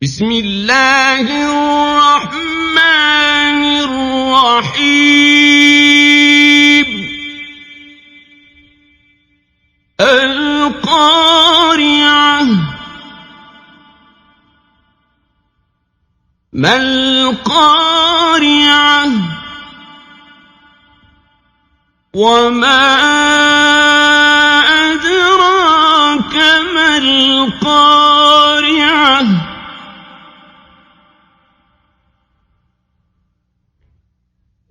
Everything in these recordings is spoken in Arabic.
بسم الله الرحمن الرحيم القارعة ما القارعة وما أدراك ما القارعة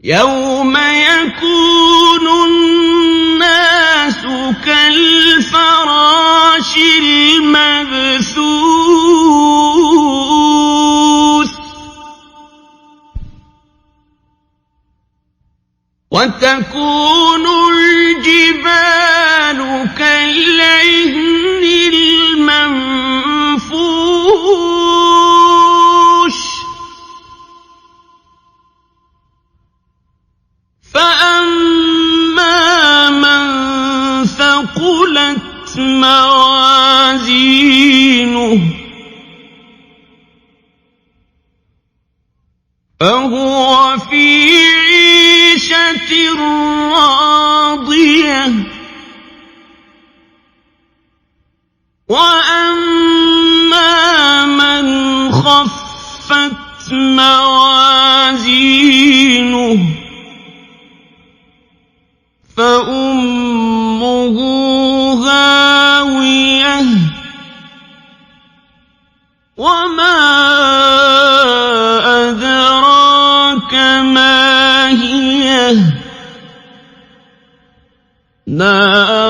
يوم يكون الناس كالفراش المبثوث وتكون الجبال كالعهن المنفوش فأما من ثقلت موازينه فهو في عيشة راضية وأما من خفت موازينه فأمه هاوية وما أدراك ما هي نار